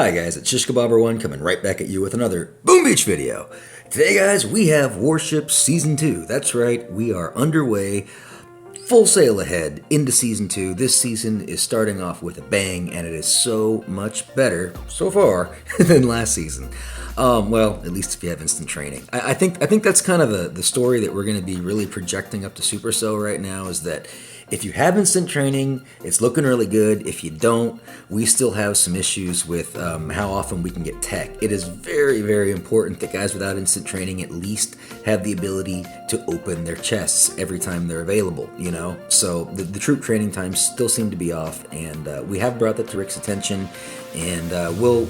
Hi guys, it's Shishkabobber1 coming right back at you with another Boom Beach video. Today guys, we have Warships Season 2. That's right, we are underway, full sail ahead into Season 2. This season is starting off with a bang, and it is so much better, so far, than last season. Well, at least if you have instant training. I think that's kind of the story that we're going to be really projecting up to Supercell right now, is that if you have instant training, it's looking really good. If you don't, we still have some issues with how often we can get tech. It is very, very important that guys without instant training at least have the ability to open their chests every time they're available, you know? So the troop training times still seem to be off, and we have brought that to Rick's attention, and we'll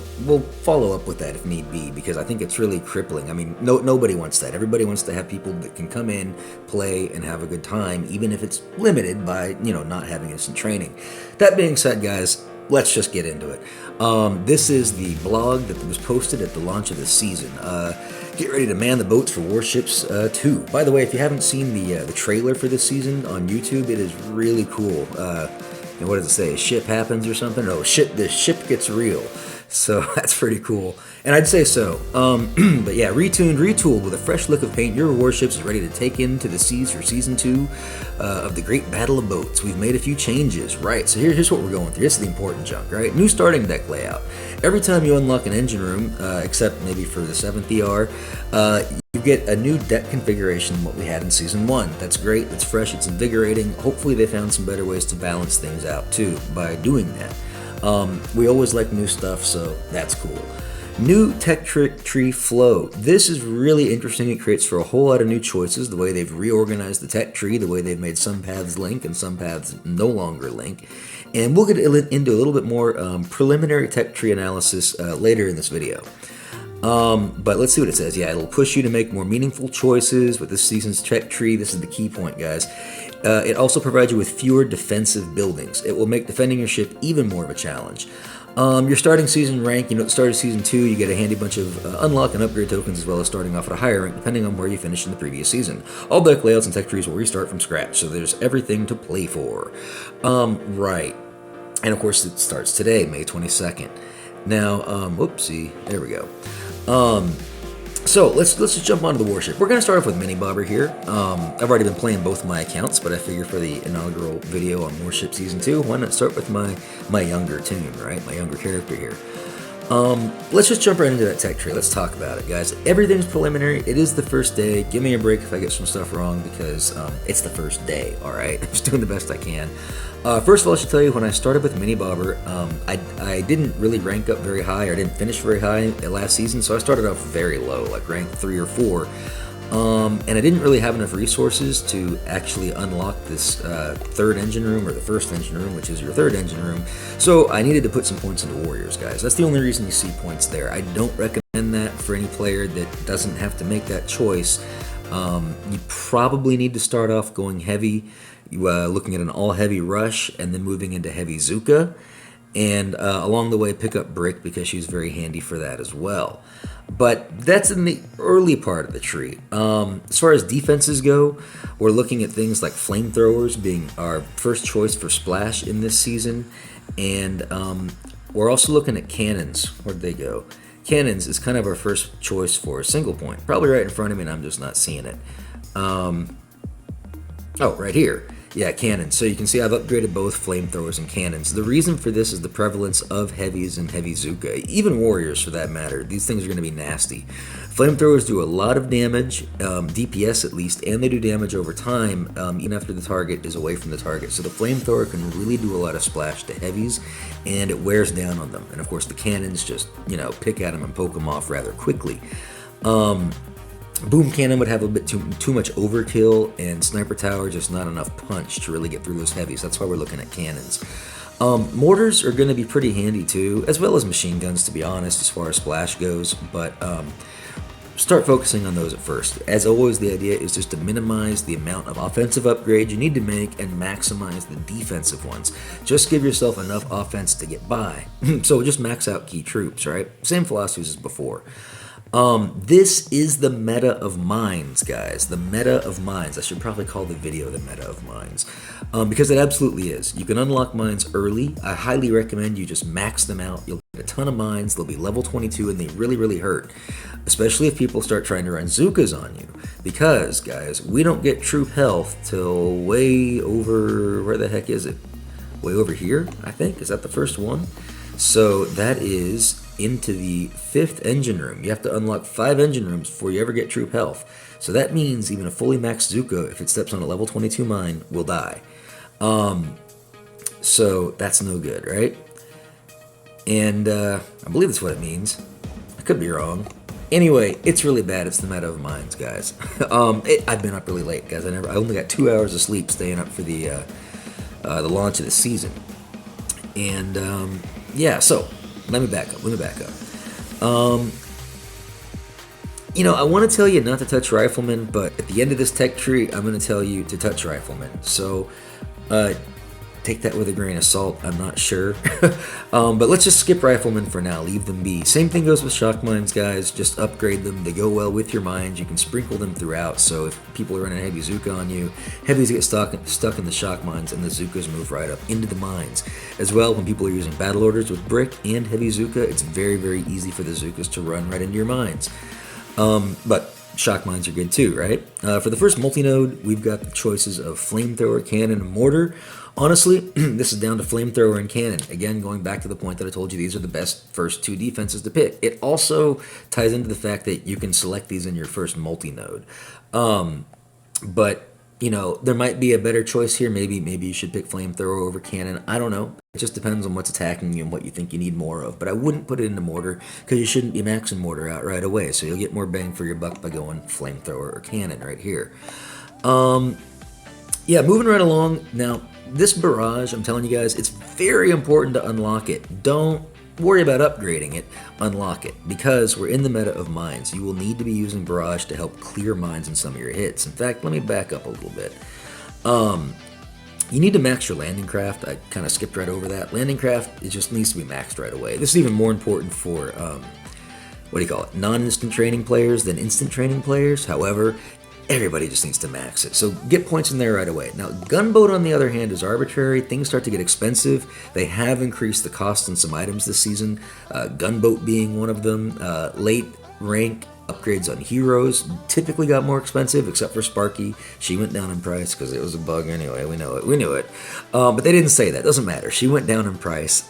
follow up with that if need be, because I think it's really crippling. I mean, nobody wants that. Everybody wants to have people that can come in, play, and have a good time, even if it's limited by, you know, not having instant training. That being said, guys, let's just get into it. This is the blog that was posted at the launch of this season. Get ready to man the boats for Warships 2. By the way, if you haven't seen the trailer for this season on YouTube, it is really cool. And what does it say? A ship happens or something? No, the ship gets real. So that's pretty cool. And I'd say so. But yeah, retooled with a fresh look of paint, your Warships is ready to take into the seas for Season 2 of the Great Battle of Boats. We've made a few changes, right? So here's what we're going through. This is the important junk, right? New starting deck layout. Every time you unlock an engine room, except maybe for the 7th ER, you get a new deck configuration than what we had in Season 1. That's great, it's fresh, it's invigorating. Hopefully they found some better ways to balance things out too by doing that. We always like new stuff, so that's cool. New tech tree flow. This is really interesting. It creates for a whole lot of new choices, the way they've reorganized the tech tree, the way they've made some paths link and some paths no longer link. And we'll get into a little bit more preliminary tech tree analysis later in this video. But let's see what it says. Yeah, it'll push you to make more meaningful choices with this season's tech tree. This is the key point, guys. It also provides you with fewer defensive buildings. It will make defending your ship even more of a challenge. Your starting season rank, you know, at the start of Season 2, you get a handy bunch of unlock and upgrade tokens, as well as starting off at a higher rank, depending on where you finished in the previous season. All deck layouts and tech trees will restart from scratch, so there's everything to play for. Right. And of course, it starts today, May 22nd. Now, whoopsie, there we go. So let's just jump onto the warship. We're going to start off with Mini Bobber here. I've already been playing both my accounts, but I figure for the inaugural video on Warship Season 2, why not start with my younger tune, right? My younger character here. Let's just jump right into that tech tree. Let's talk about it, guys. Everything's preliminary. It is the first day. Give me a break if I get some stuff wrong, because it's the first day, all right? I'm just doing the best I can. First of all, I should tell you, when I started with Mini Bobber, I didn't really rank up very high, or I didn't finish very high last season, so I started off very low, like rank 3 or 4. And I didn't really have enough resources to actually unlock this third engine room, or the first engine room, which is your third engine room. So I needed to put some points into Warriors, guys. That's the only reason you see points there. I don't recommend that for any player that doesn't have to make that choice. You probably need to start off going heavy, looking at an all-heavy Rush, and then moving into heavy Zuka. And along the way, pick up Brick, because she's very handy for that as well. But that's in the early part of the tree. As far as defenses go, we're looking at things like flamethrowers being our first choice for splash in this season. And we're also looking at cannons. Where'd they go? Cannons is kind of our first choice for a single point. Probably right in front of me, and I'm just not seeing it. Oh, right here. Yeah, cannons. So you can see I've upgraded both flamethrowers and cannons. The reason for this is the prevalence of heavies and heavy Zuka, even warriors for that matter. These things are going to be nasty. Flamethrowers do a lot of damage, DPS at least, and they do damage over time, even after the target is away from the target. So the flamethrower can really do a lot of splash to heavies, and it wears down on them. And of course the cannons just, you know, pick at them and poke them off rather quickly. Boom cannon would have a bit too much overkill, and sniper tower just not enough punch to really get through those heavies. That's why we're looking at cannons. Mortars are going to be pretty handy too, as well as machine guns, to be honest, as far as splash goes, but start focusing on those at first. As always, the idea is just to minimize the amount of offensive upgrades you need to make and maximize the defensive ones. Just give yourself enough offense to get by. So just max out key troops, right? Same philosophies as before. This is the meta of mines, guys. The meta of mines. I should probably call the video the meta of mines, because it absolutely is. You can unlock mines early. I highly recommend you just max them out. You'll get a ton of mines. They'll be level 22, and they really, really hurt, especially if people start trying to run Zukas on you. Because, guys, we don't get troop health till way over, where the heck is it? Way over here, I think. Is that the first one? So that is into the 5th engine room. You have to unlock 5 engine rooms before you ever get troop health. So that means even a fully maxed Zuka, if it steps on a level 22 mine, will die. So that's no good, right? And I believe that's what it means. I could be wrong. Anyway, it's really bad. It's the meta of mines, guys. I've been up really late, guys. I only got 2 hours of sleep staying up for the launch of the season. And yeah, so let me back up. I want to tell you not to touch Rifleman, but at the end of this tech tree, I'm going to tell you to touch Rifleman. So take that with a grain of salt. I'm not sure. But let's just skip Rifleman for now. Leave them be. Same thing goes with shock mines, guys. Just upgrade them. They go well with your mines. You can sprinkle them throughout. So if people are running heavy Zuka on you, heavies get stuck in the shock mines, and the Zukas move right up into the mines. As well, when people are using battle orders with brick and heavy Zuka, it's very, very easy for the Zukas to run right into your mines. But shock mines are good too, right? For the first multi-node, we've got the choices of flamethrower, cannon, and mortar. Honestly, this is down to flamethrower and cannon. Again, going back to the point that I told you, these are the best first 2 defenses to pick. It also ties into the fact that you can select these in your first multi-node. But there might be a better choice here. Maybe you should pick flamethrower over cannon. I don't know. It just depends on what's attacking you and what you think you need more of. But I wouldn't put it into mortar, because you shouldn't be maxing mortar out right away. So you'll get more bang for your buck by going flamethrower or cannon right here. Yeah, moving right along. Now, this Barrage, I'm telling you guys, it's very important to unlock it. Don't worry about upgrading it, unlock it, because we're in the meta of mines. You will need to be using Barrage to help clear mines in some of your hits. In fact, let me back up a little bit. You need to max your landing craft. I kind of skipped right over that. Landing craft, it just needs to be maxed right away. This is even more important for, non-instant training players than instant training players. However, everybody just needs to max it. So get points in there right away. Now, Gunboat, on the other hand, is arbitrary. Things start to get expensive. They have increased the cost on some items this season, Gunboat being one of them. Late rank upgrades on heroes typically got more expensive, except for Sparky. She went down in price because it was a bug anyway. We knew it. But they didn't say that. Doesn't matter. She went down in price.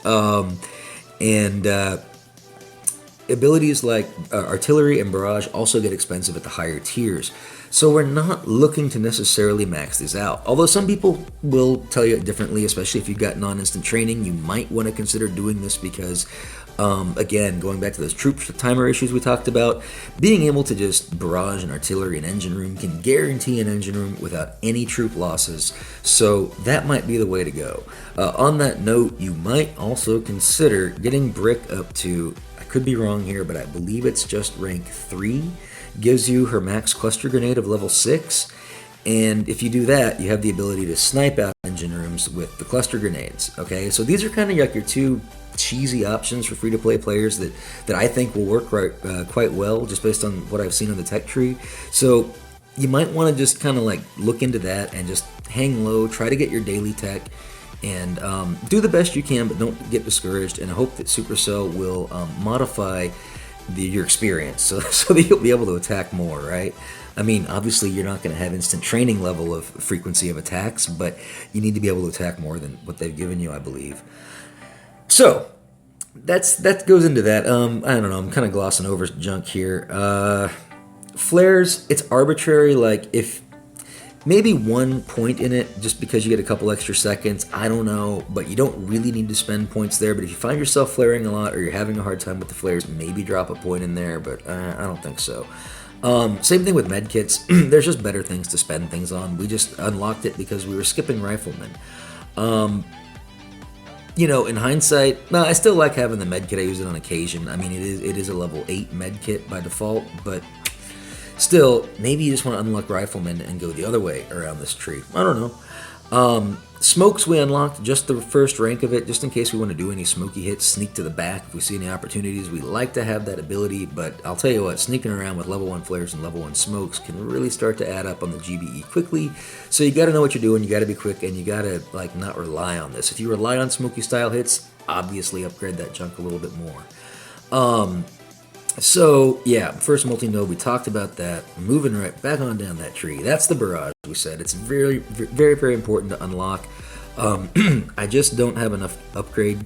Abilities like artillery and barrage also get expensive at the higher tiers. So we're not looking to necessarily max these out. Although some people will tell you differently, especially if you've got non-instant training, you might want to consider doing this because, again, going back to those troop timer issues we talked about, being able to just barrage an artillery and engine room can guarantee an engine room without any troop losses. So that might be the way to go. On that note, you might also consider getting brick up to, I could be wrong here, but I believe it's just rank 3. Gives you her max cluster grenade of level 6, and if you do that, you have the ability to snipe out engine rooms with the cluster grenades. Okay, so these are kind of like your 2 cheesy options for free-to-play players that I think will work quite well, just based on what I've seen on the tech tree. So you might want to just kind of like look into that and just hang low, try to get your daily tech, and do the best you can, but don't get discouraged. And I hope that Supercell will modify your experience so that you'll be able to attack more, right? I mean, obviously you're not going to have instant training level of frequency of attacks, but you need to be able to attack more than what they've given you, I believe. So that goes into that. I don't know, I'm kind of glossing over junk here. Flares, it's arbitrary. Like, if maybe 1 point in it just because you get a couple extra seconds, I don't know, but you don't really need to spend points there. But if you find yourself flaring a lot or you're having a hard time with the flares, maybe drop a point in there, but I don't think so. Same thing with medkits. There's just better things to spend things on. We just unlocked it because we were skipping Rifleman. In hindsight, I still like having the medkit. I use it on occasion. I mean, it is a level 8 medkit by default, but Still, maybe you just want to unlock Rifleman and go the other way around this tree. I don't know. Smokes we unlocked just the first rank of it, just in case we want to do any smoky hits, sneak to the back if we see any opportunities. We like to have that ability, but I'll tell you what, sneaking around with level 1 flares and level 1 smokes can really start to add up on the GBE quickly. So you got to know what you're doing, you got to be quick, and you got to like not rely on this. If you rely on smoky style hits, obviously upgrade that junk a little bit more. So, yeah, first multi-node, we talked about that. Moving right back on down that tree. That's the Barrage, we said. It's very, very important to unlock. I just don't have enough upgrade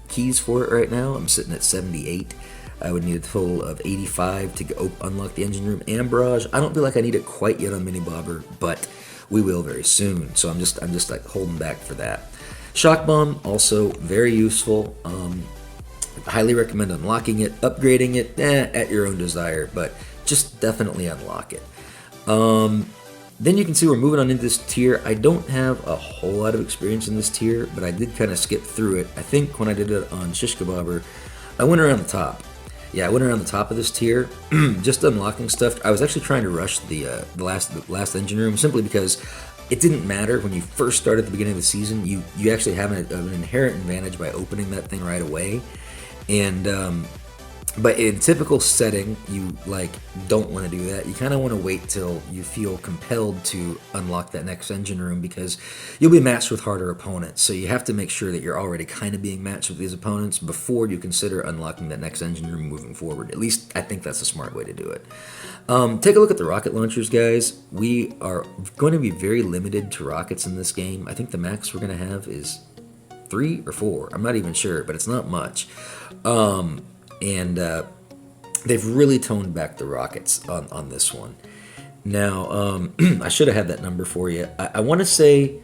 keys for it right now. I'm sitting at 78. I would need a total of 85 to unlock the engine room and Barrage. I don't feel like I need it quite yet on Mini Bobber, but we will very soon. So I'm just like holding back for that. Shock Bomb, also very useful. Highly recommend unlocking it, upgrading it, at your own desire, but just definitely unlock it. Then you can see we're moving on into this tier. I don't have a whole lot of experience in this tier, but I did kind of skip through it. I think when I did it on Shish Kebabber, I went around the top. Yeah, I went around the top of this tier, just unlocking stuff. I was actually trying to rush the last engine room simply because it didn't matter when you first start at the beginning of the season. You actually have an inherent advantage by opening that thing right away. And but in typical setting, you like don't want to do that. You kind of want to wait till you feel compelled to unlock that next engine room because you'll be matched with harder opponents. So you have to make sure that you're already kind of being matched with these opponents before you consider unlocking that next engine room moving forward. At least I think that's a smart way to do it. Take a look at the rocket launchers, guys. We are going to be very limited to rockets in this game. I think the max we're going to have is 3 or 4. I'm not even sure, but it's not much. And they've really toned back the rockets on this one. Now, I should have had that number for you. I want to say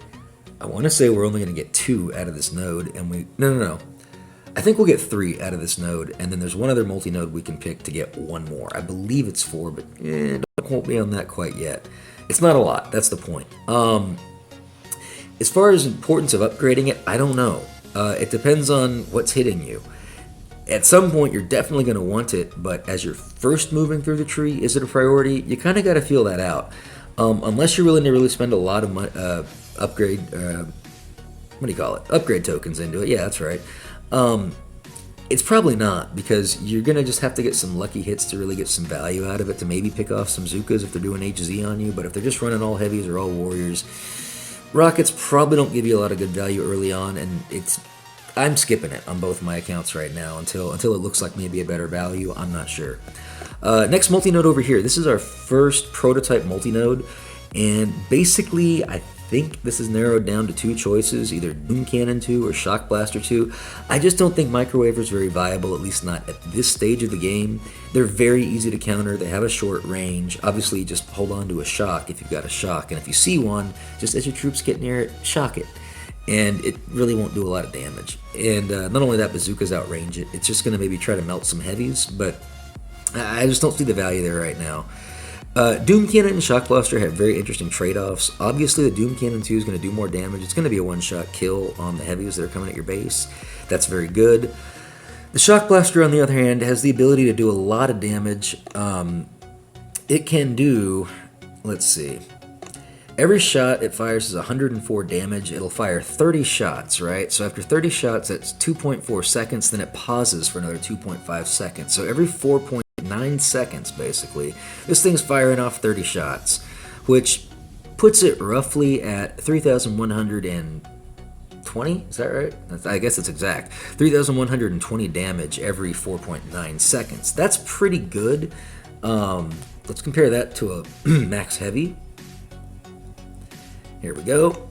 we're only going to get 2 out of this node, and no. I think we'll get 3 out of this node, and then there's one other multi-node we can pick to get 1 more. I believe it's 4, but don't quote me on that quite yet. It's not a lot. That's the point. As far as importance of upgrading it, I don't know. It depends on what's hitting you. At some point, you're definitely going to want it, but as you're first moving through the tree, is it a priority? You kind of got to feel that out. Unless you're willing to really spend a lot of upgrade tokens into it. Yeah, that's right. It's probably not, because you're going to just have to get some lucky hits to really get some value out of it, to maybe pick off some Zookas if they're doing HZ on you, but if they're just running all heavies or all warriors, rockets probably don't give you a lot of good value early on, and I'm skipping it on both my accounts right now until it looks like maybe a better value. I'm not sure. Next multi-node over here. This is our first prototype multi-node, and basically I think this is narrowed down to 2 choices, either Doom Cannon 2 or Shock Blaster 2. I just don't think Microwave is very viable, at least not at this stage of the game. They're very easy to counter. They have a short range. Obviously, just hold on to a shock if you've got a shock, and if you see one, just as your troops get near it, shock it. And it really won't do a lot of damage. And not only that, bazookas outrange it. It's just going to maybe try to melt some heavies, but I just don't see the value there right now. Doom Cannon and Shock Blaster have very interesting trade-offs. Obviously, the Doom Cannon 2 is going to do more damage. It's going to be a one-shot kill on the heavies that are coming at your base. That's very good. The Shock Blaster, on the other hand, has the ability to do a lot of damage. It can do, let's see, every shot it fires is 104 damage. It'll fire 30 shots, right? So after 30 shots, that's 2.4 seconds. Then it pauses for another 2.5 seconds. So every 4.9 seconds, basically, this thing's firing off 30 shots, which puts it roughly at 3,120. Is that right? I guess that's exact. 3,120 damage every 4.9 seconds. That's pretty good. Let's compare that to a max heavy. Here we go.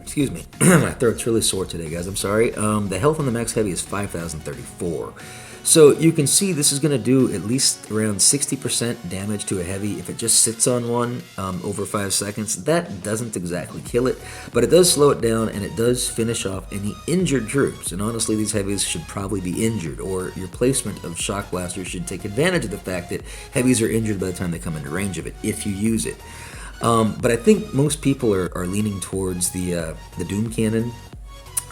Excuse me. My throat's really sore today, guys. I'm sorry. The health on the max heavy is 5,034. So you can see this is going to do at least around 60% damage to a heavy if it just sits on one over 5 seconds. That doesn't exactly kill it, but it does slow it down, and it does finish off any injured troops. And honestly, these heavies should probably be injured, or your placement of Shock Blasters should take advantage of the fact that heavies are injured by the time they come into range of it, if you use it. But I think most people are leaning towards the Doom Cannon.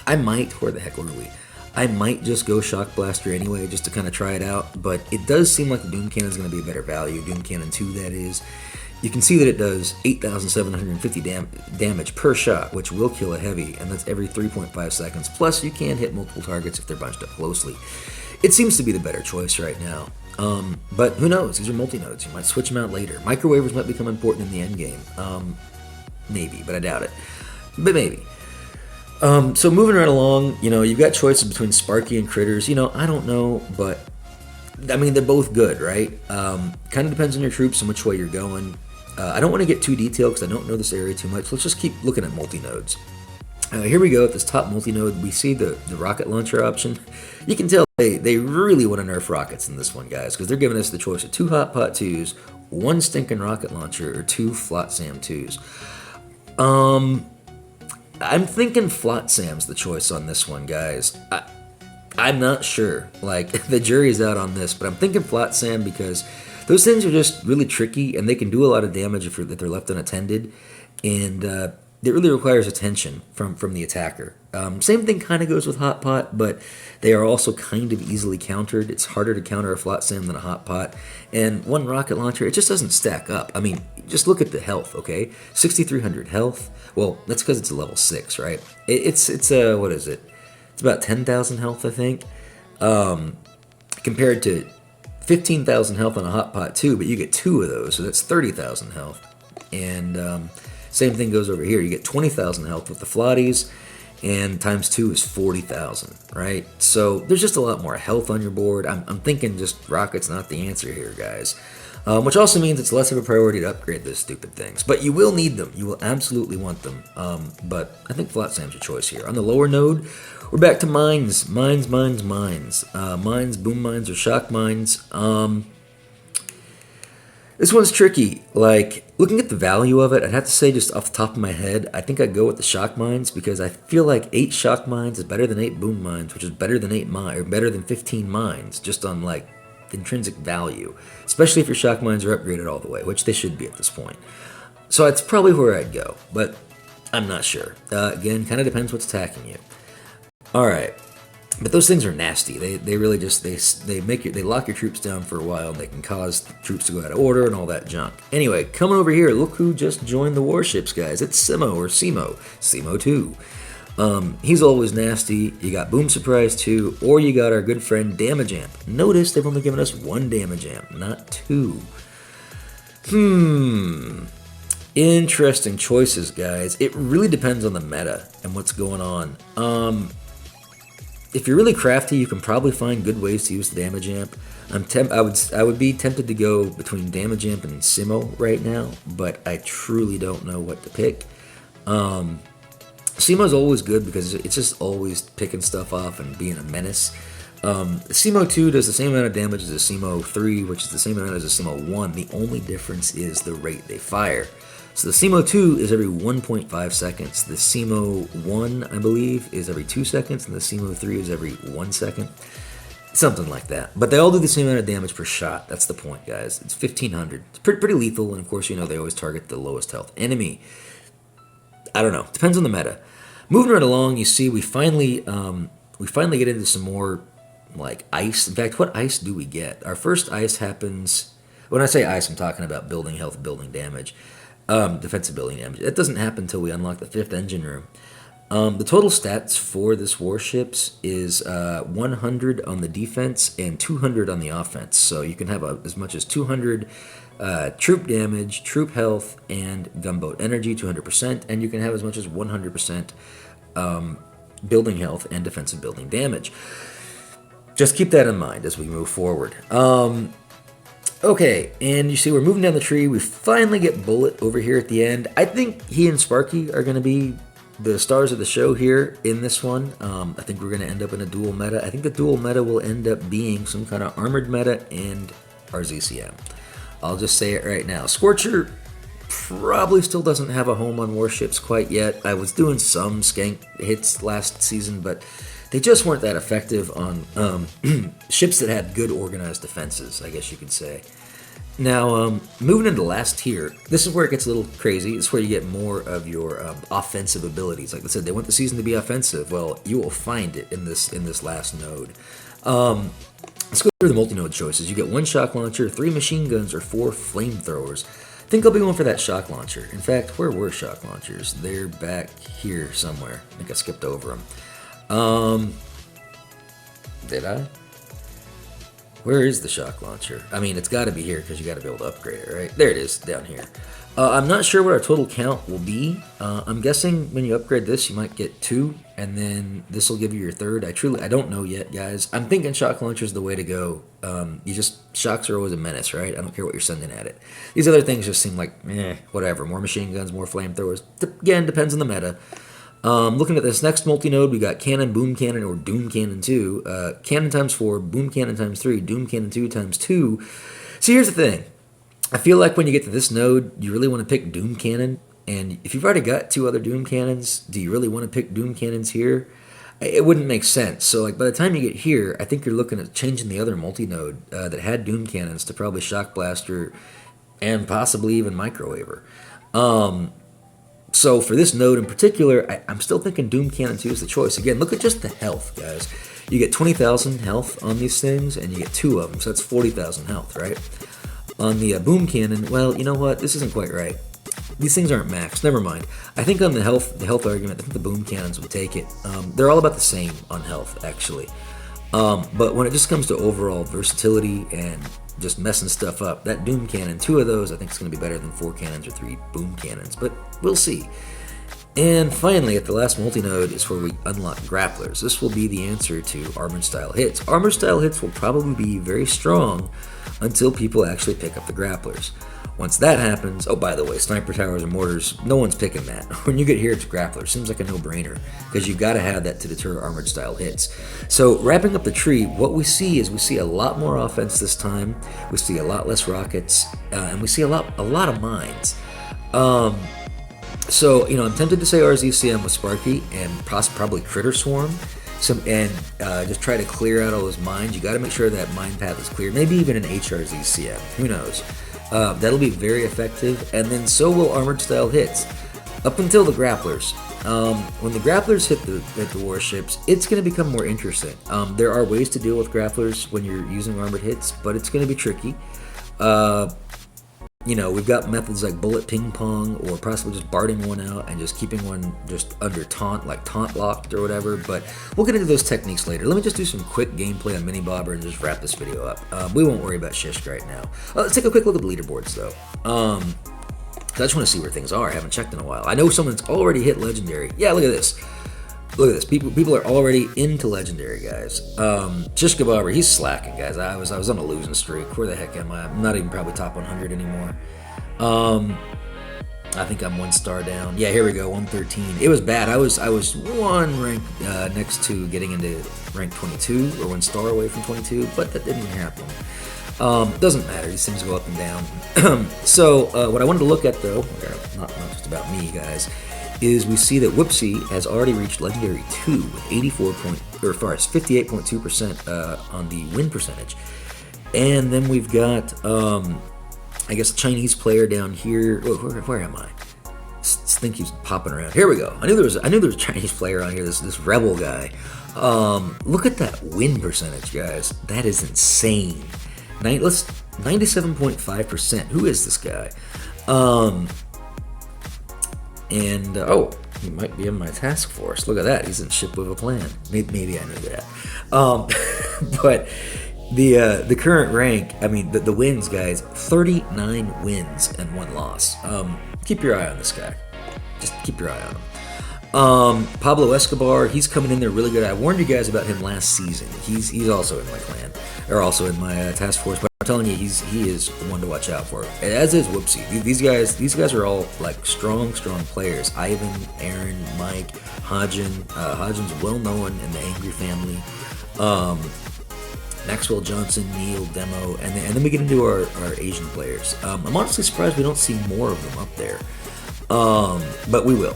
I might, where the heck were we? I might just go Shock Blaster anyway, just to kind of try it out, but it does seem like the Doom Cannon is going to be a better value. Doom Cannon 2, that is. You can see that it does 8,750 damage per shot, which will kill a heavy, and that's every 3.5 seconds. Plus, you can hit multiple targets if they're bunched up closely. It seems to be the better choice right now. But who knows? These are multi-nodes. You might switch them out later. Microwavers might become important in the end game. Maybe, but I doubt it. But maybe. So moving right along, you've got choices between Sparky and Critters. I don't know, but I mean, they're both good, right? Kind of depends on your troops and which way you're going. I don't want to get too detailed because I don't know this area too much. Let's just keep looking at multi-nodes. Here we go at this top multi-node. We see the rocket launcher option. You can tell they really want to nerf rockets in this one, guys, because they're giving us the choice of 2 Hot Pot 2s, 1 stinking rocket launcher, or 2 Flotsam 2s. I'm thinking Flotsam's the choice on this one, guys. I'm not sure. Like, the jury's out on this, but I'm thinking Flotsam because those things are just really tricky, and they can do a lot of damage if they're left unattended, and it really requires attention from the attacker. Same thing kind of goes with Hot Pot, but they are also kind of easily countered. It's harder to counter a Flotsam than a Hot Pot, and 1 rocket launcher, it just doesn't stack up. I mean, just look at the health, okay? 6,300 health. Well, that's because it's a level 6, right? It's what is it? It's about 10,000 health, I think, compared to 15,000 health on a Hot Pot 2, but you get 2 of those, so that's 30,000 health. And same thing goes over here. You get 20,000 health with the Flotties, and times 2 is 40,000, right? So there's just a lot more health on your board. I'm thinking just rocket's not the answer here, guys. Which also means it's less of a priority to upgrade those stupid things. But you will need them. You will absolutely want them. But I think Flotsam's your choice here. On the lower node, we're back to mines. Mines, boom mines, or shock mines. This one's tricky. Like, looking at the value of it, I'd have to say just off the top of my head, I think I'd go with the shock mines because I feel like 8 shock mines is better than 8 boom mines, which is better than 15 mines, just on like intrinsic value, especially if your shock mines are upgraded all the way, which they should be at this point. So that's probably where I'd go, but I'm not sure. Again, kind of depends what's attacking you. All right, but those things are nasty. They really just they lock your troops down for a while, and they can cause troops to go out of order and all that junk. Anyway, coming over here, look who just joined the Warships, guys. It's Simo 2. He's always nasty. You got Boom Surprise 2, or you got our good friend Damage Amp. Notice they've only given us 1 Damage Amp, not 2. Interesting choices, guys. It really depends on the meta and what's going on. If you're really crafty, you can probably find good ways to use the Damage Amp. I would be tempted to go between Damage Amp and Simo right now, but I truly don't know what to pick. Simo's always good because it's just always picking stuff off and being a menace. Simo 2 does the same amount of damage as a Simo 3, which is the same amount as a Simo 1. The only difference is the rate they fire. So the Simo 2 is every 1.5 seconds. The Simo 1, I believe, is every 2 seconds, and the Simo 3 is every 1 second. Something like that. But they all do the same amount of damage per shot. That's the point, guys. It's 1,500. It's pretty lethal, and of course, they always target the lowest health enemy. I don't know. Depends on the meta. Moving right along, you see we finally get into some more like ice. In fact, what ice do we get? Our first ice happens. When I say ice, I'm talking about building health, building damage, defensive building damage. That doesn't happen until we unlock the 5th engine room. The total stats for this Warships is 100 on the defense and 200 on the offense. So you can have as much as 200 troop damage, troop health, and gunboat energy, 200%, and you can have as much as 100% building health and defensive building damage. Just keep that in mind as we move forward. Okay, and you see we're moving down the tree. We finally get Bullet over here at the end. I think he and Sparky are going to be the stars of the show here in this one. I think we're going to end up in a dual meta. I think the dual meta will end up being some kind of armored meta and our ZCM. I'll just say it right now. Scorcher probably still doesn't have a home on Warships quite yet. I was doing some skank hits last season, but they just weren't that effective on ships that had good organized defenses, I guess you could say. Now, moving into the last tier, this is where it gets a little crazy. It's where you get more of your offensive abilities. Like I said, they want the season to be offensive. Well, you will find it in this last node. Let's go through the multi-node choices. You get 1 shock launcher, 3 machine guns, or 4 flamethrowers. I think I'll be going for that shock launcher. In fact, where were shock launchers? They're back here somewhere. I think I skipped over them. Did I? Where is the shock launcher? I mean, it's got to be here because you got to be able to upgrade it, right? There it is, down here. I'm not sure what our total count will be. I'm guessing when you upgrade this, you might get 2, and then this will give you your 3rd. I don't know yet, guys. I'm thinking shock launcher is the way to go. Shocks are always a menace, right? I don't care what you're sending at it. These other things just seem like, whatever. More machine guns, more flamethrowers. Again, depends on the meta. Looking at this next multi-node, we got cannon, boom cannon, or doom cannon 2. Cannon times 4, boom cannon times 3, doom cannon 2 times 2. So here's the thing. I feel like when you get to this node, you really want to pick doom cannon. And if you've already got 2 other doom cannons, do you really want to pick doom cannons here? It wouldn't make sense. So like by the time you get here, I think you're looking at changing the other multi-node that had doom cannons to probably shock blaster and possibly even microwaver. So for this node in particular, I'm still thinking Doom Cannon 2 is the choice. Again, look at just the health, guys. You get 20,000 health on these things, and you get 2 of them, so that's 40,000 health, right? On the Boom Cannon, well, you know what? This isn't quite right. These things aren't maxed. Never mind. I think on the health argument, I think the Boom Cannons would take it. They're all about the same on health, actually. But when it just comes to overall versatility and just messing stuff up, that Doom Cannon, 2 of those, I think is going to be better than 4 cannons or 3 Boom Cannons, but we'll see. And finally, at the last multi-node is where we unlock Grapplers. This will be the answer to Armored Style Hits. Armored Style Hits will probably be very strong until people actually pick up the Grapplers. Once that happens, oh, by the way, Sniper Towers and Mortars, no one's picking that. When you get here, it's Grapplers. Seems like a no-brainer, because you've got to have that to deter Armored Style Hits. So, wrapping up the tree, what we see is we see a lot more offense this time, we see a lot less rockets, and we see a lot of mines. So, I'm tempted to say RZCM with Sparky and probably Critter Swarm. Just try to clear out all those mines. You got to make sure that mine path is clear. Maybe even an HRZCM. Who knows? That'll be very effective, and then so will Armored Style Hits. Up until the Grapplers. When the Grapplers hit the Warships, it's going to become more interesting. There are ways to deal with Grapplers when you're using Armored Hits, but it's going to be tricky. We've got methods like bullet ping pong, or possibly just barting one out and just keeping one just under taunt, like taunt locked or whatever, but we'll get into those techniques later. Let me just do some quick gameplay on Mini Bobber and just wrap this video up. We won't worry about Shishk right now. Let's take a quick look at the leaderboards, though. I just want to see where things are. I haven't checked in a while. I know someone's already hit Legendary. Yeah, look at this. Look at this. People are already into Legendary, guys. Shishka Bobber, he's slacking, guys. I was on a losing streak. Where the heck am I? I'm not even probably top 100 anymore. I think I'm 1 star down. Yeah, here we go, 113. It was bad. I was 1 rank next to getting into rank 22, or 1 star away from 22, but that didn't happen. Doesn't matter. These things go up and down. So what I wanted to look at, though, not just about me, guys, is we see that Whoopsie has already reached Legendary 2 with 58.2% on the win percentage. And then we've got, I guess, a Chinese player down here. Where am I? I think he's popping around. Here we go. I knew there was a Chinese player on here, this Rebel guy. Look at that win percentage, guys. That is insane. 97.5%. Who is this guy? He might be in my task force. Look at that. He's in Ship with a Plan. Maybe I knew that. But the current rank, I mean, the wins, guys, 39 wins and 1 loss. Keep your eye on this guy. Just keep your eye on him. Pablo Escobar, he's coming in there really good. I warned you guys about him last season. He's also in my clan, or also in my task force. But I'm telling you, he is one to watch out for. As is Whoopsie. These guys are all like strong players. Ivan, Aaron, Mike, Hodgin. Hodgin's well known in the Angry family. Maxwell Johnson, Neil, Demo, and then we get into our Asian players. I'm honestly surprised we don't see more of them up there. But we will.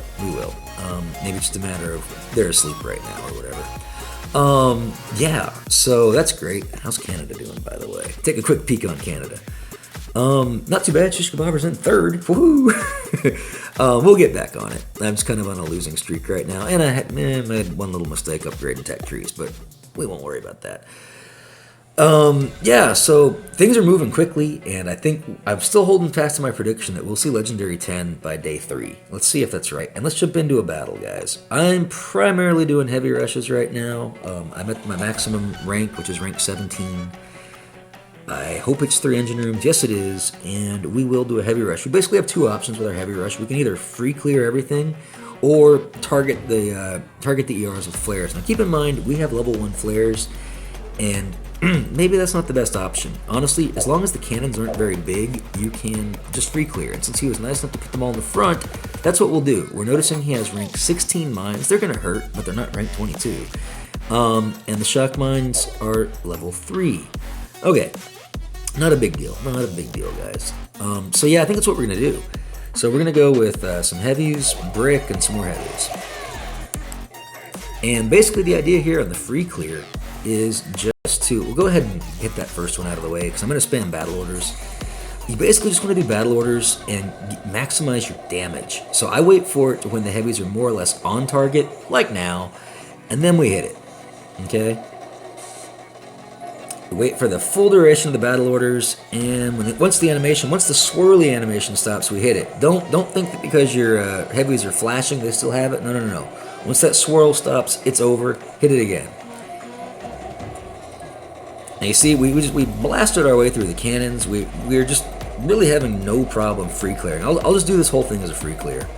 Maybe it's just a matter of they're asleep right now or whatever. Yeah, so that's great. How's Canada doing, by the way? Take a quick peek on Canada. Not too bad. Shish Kebab's in third. Woohoo! We'll get back on it. I'm just kind of on a losing streak right now, and I made one little mistake upgrading tech trees, but we won't worry about that. Yeah, so things are moving quickly, and I think I'm still holding fast to my prediction that we'll see Legendary 10 by day 3. Let's see if that's right, and let's jump into a battle, guys. I'm primarily doing heavy rushes right now. I'm at my maximum rank, which is rank 17. I hope it's 3 engine rooms. Yes, it is, and we will do a heavy rush. We basically have 2 options with our heavy rush. We can either free clear everything or target the ERs with flares. Now, keep in mind, we have level 1 flares, and maybe that's not the best option. Honestly, as long as the cannons aren't very big, you can just free clear. And since he was nice enough to put them all in the front, that's what we'll do. We're noticing he has rank 16 mines. They're going to hurt, but they're not rank 22. And the shock mines are level 3. Okay. Not a big deal. Not a big deal, guys. So yeah, I think that's what we're going to do. So we're going to go with some heavies, brick, and some more heavies. And basically the idea here on the free clear is just to... We'll go ahead and hit that first one out of the way because I'm going to spam battle orders. You basically just want to do battle orders and maximize your damage. So I wait for it to when the heavies are more or less on target, like now, and then we hit it. Okay? Wait for the full duration of the battle orders, and once the swirly animation stops, we hit it. Don't think that because your heavies are flashing, they still have it. No. Once that swirl stops, it's over. Hit it again. Now you see, we blasted our way through the cannons. We're just really having no problem free clearing. I'll just do this whole thing as a free clear.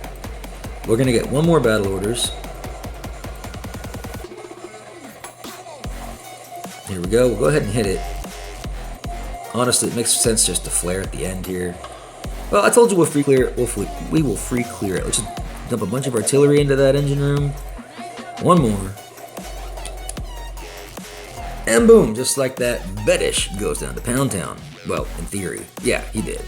We're gonna get 1 more battle orders. Here we go. We'll go ahead and hit it. Honestly, it makes sense just to flare at the end here. Well, I told you we'll free clear it. We will free clear it. Let's just dump a bunch of artillery into that engine room. 1 more. And boom, just like that, Barrage goes down to Pound Town. Well, in theory. Yeah, he did.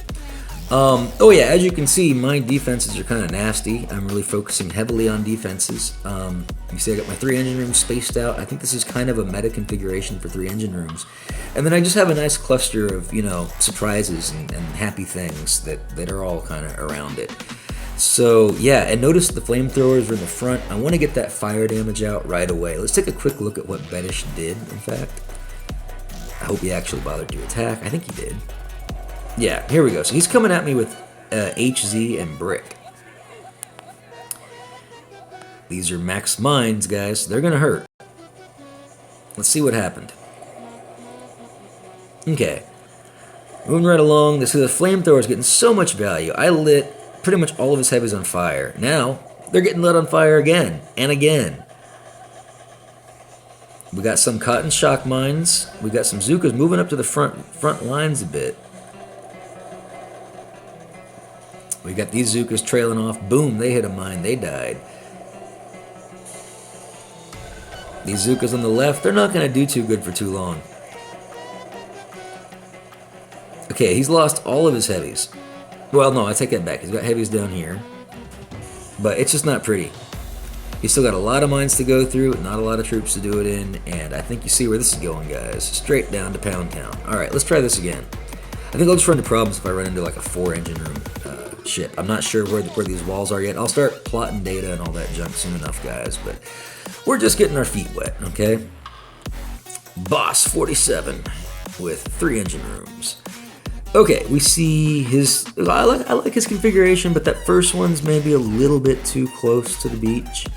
Oh yeah, as you can see, my defenses are kind of nasty. I'm really focusing heavily on defenses. You see I got my 3 engine rooms spaced out. I think this is kind of a meta configuration for 3 engine rooms. And then I just have a nice cluster of, surprises and happy things that are all kind of around it. So yeah, and notice the flamethrowers are in the front. I want to get that fire damage out right away. Let's take a quick look at what Barrage did, in fact. I hope he actually bothered to attack. I think he did. Yeah, here we go. So he's coming at me with HZ and brick. These are max mines, guys. They're going to hurt. Let's see what happened. Okay. Moving right along. This is the flamethrower is getting so much value. I lit pretty much all of his heavies on fire. Now, they're getting lit on fire again and again. We got some cotton shock mines. We got some Zukas moving up to the front lines a bit. We got these Zukas trailing off. Boom, they hit a mine. They died. These Zukas on the left, they're not going to do too good for too long. Okay, he's lost all of his heavies. Well, no, I take that back. He's got heavies down here. But it's just not pretty. He's still got a lot of mines to go through, not a lot of troops to do it in, and I think you see where this is going, guys. Straight down to Pound Town. Alright, let's try this again. I think I'll just run into problems if I run into like a 4 engine room ship. I'm not sure where these walls are yet. I'll start plotting data and all that junk soon enough, guys, but we're just getting our feet wet, okay? Boss 47 with 3 engine rooms. Okay, we see his... I like his configuration, but that first one's maybe a little bit too close to the beach.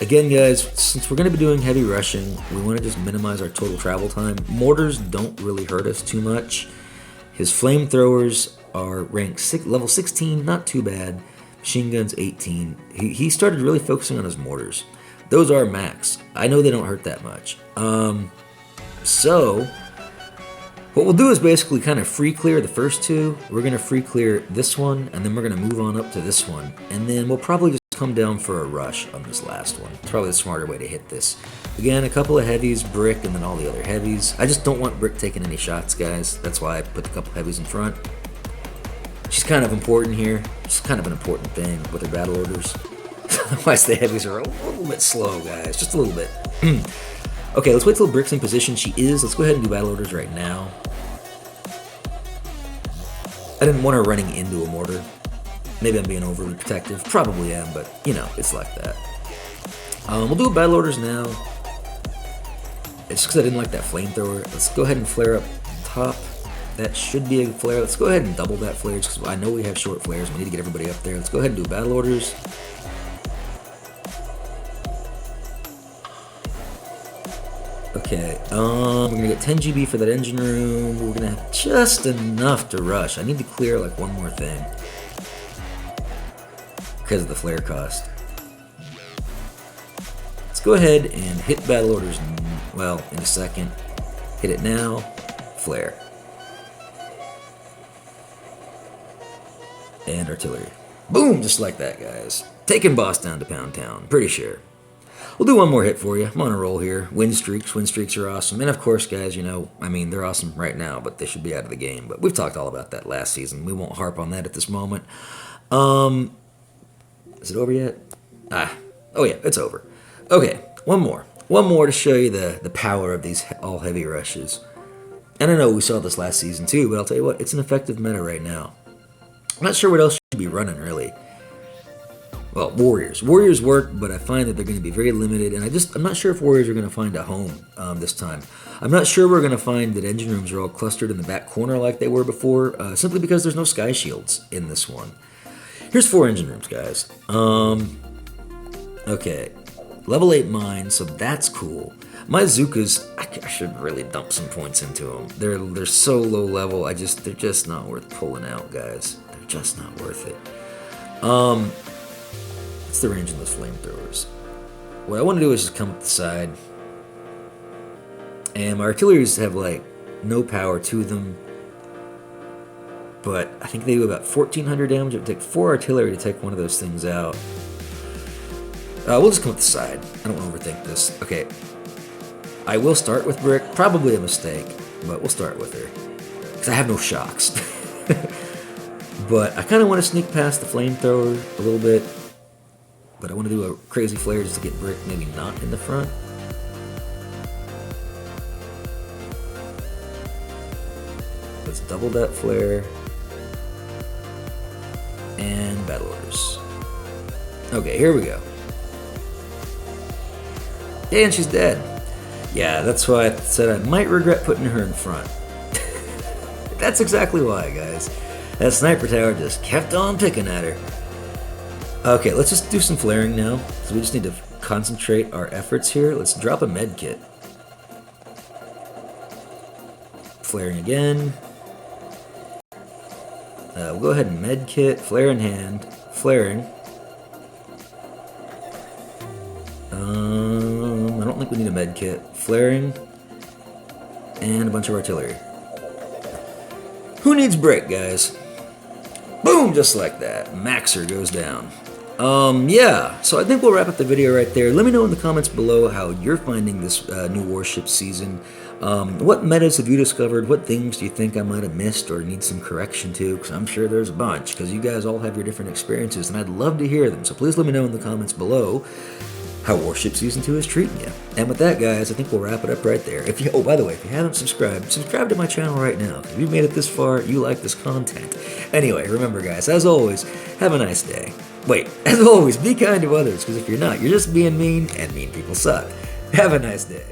Again, guys, since we're going to be doing heavy rushing, we want to just minimize our total travel time. Mortars don't really hurt us too much. His flamethrowers are ranked level 16, not too bad. Machine guns 18. He started really focusing on his mortars. Those are max. I know they don't hurt that much. So... what we'll do is basically kind of free clear the first 2. We're going to free clear this one, and then we're going to move on up to this one. And then we'll probably just come down for a rush on this last one. It's probably the smarter way to hit this. Again, a couple of heavies, brick, and then all the other heavies. I just don't want brick taking any shots, guys. That's why I put a couple heavies in front. She's kind of important here. She's kind of an important thing with her battle orders. Otherwise, the heavies are a little bit slow, guys. Just a little bit. Okay, let's wait till Brick's in position. She is. Let's go ahead and do battle orders right now. I didn't want her running into a mortar. Maybe I'm being overly protective. Probably am, but, you know, it's like that. We'll do battle orders now. It's because I didn't like that flamethrower. Let's go ahead and flare up top. That should be a flare. Let's go ahead and double that flare just because I know we have short flares. We need to get everybody up there. Let's go ahead and do battle orders. Okay, we're gonna get 10 GB for that engine room. We're gonna have just enough to rush. I need to clear like one more thing because of the flare cost. Let's go ahead and hit battle orders, well, in a second. Hit it now, flare. And artillery. Boom, just like that, guys. Taking boss down to Pound Town, pretty sure. We'll do one more hit for you. I'm on a roll here. Win streaks are awesome. And of course, guys, you know, I mean, they're awesome right now, but they should be out of the game. But we've talked all about that last season. We won't harp on that at this moment. Is it over yet? Oh yeah, it's over. Okay, one more. One more to show you the power of these all-heavy rushes. And I know we saw this last season too, but I'll tell you what, it's an effective meta right now. I'm not sure what else should be running, really. Well, Warriors. Warriors work, but I find that they're going to be very limited, and I'm not sure if Warriors are going to find a home this time. I'm not sure we're going to find that engine rooms are all clustered in the back corner like they were before, simply because there's no sky shields in this one. Here's 4 engine rooms, guys. Okay. Level 8 mine, so that's cool. My Zukas, I should really dump some points into them. They're so low level, they're just not worth pulling out, guys. They're just not worth it. What's the range of those flamethrowers? What I want to do is just come up the side. And my artilleries have, like, no power to them. But I think they do about 1,400 damage. It would take 4 artillery to take one of those things out. We'll just come up the side. I don't want to overthink this. Okay. I will start with Brick. Probably a mistake, but we'll start with her. Because I have no shocks. But I kind of want to sneak past the flamethrower a little bit. But I want to do a crazy flare just to get Brick maybe not in the front. Let's double that flare. And battle orders. Okay, here we go. And she's dead. Yeah, that's why I said I might regret putting her in front. That's exactly why, guys. That sniper tower just kept on picking at her. Okay, let's just do some flaring now. So we just need to concentrate our efforts here. Let's drop a med kit. Flaring again. We'll go ahead and med kit, flare in hand, flaring. I don't think we need a med kit. Flaring, and a bunch of artillery. Who needs Brick, guys? Boom, just like that. Maxer goes down. Yeah, so I think we'll wrap up the video right there. Let me know in the comments below how you're finding this new Warship season. What metas have you discovered? What things do you think I might have missed or need some correction to? Because I'm sure there's a bunch, because you guys all have your different experiences, and I'd love to hear them. So please let me know in the comments below how Warship Season 2 is treating you. And with that, guys, I think we'll wrap it up right there. Oh, by the way, if you haven't subscribed, subscribe to my channel right now. If you've made it this far, you like this content. Anyway, remember, guys, as always, have a nice day. Wait, as always, be kind to others, because if you're not, you're just being mean, and mean people suck. Have a nice day.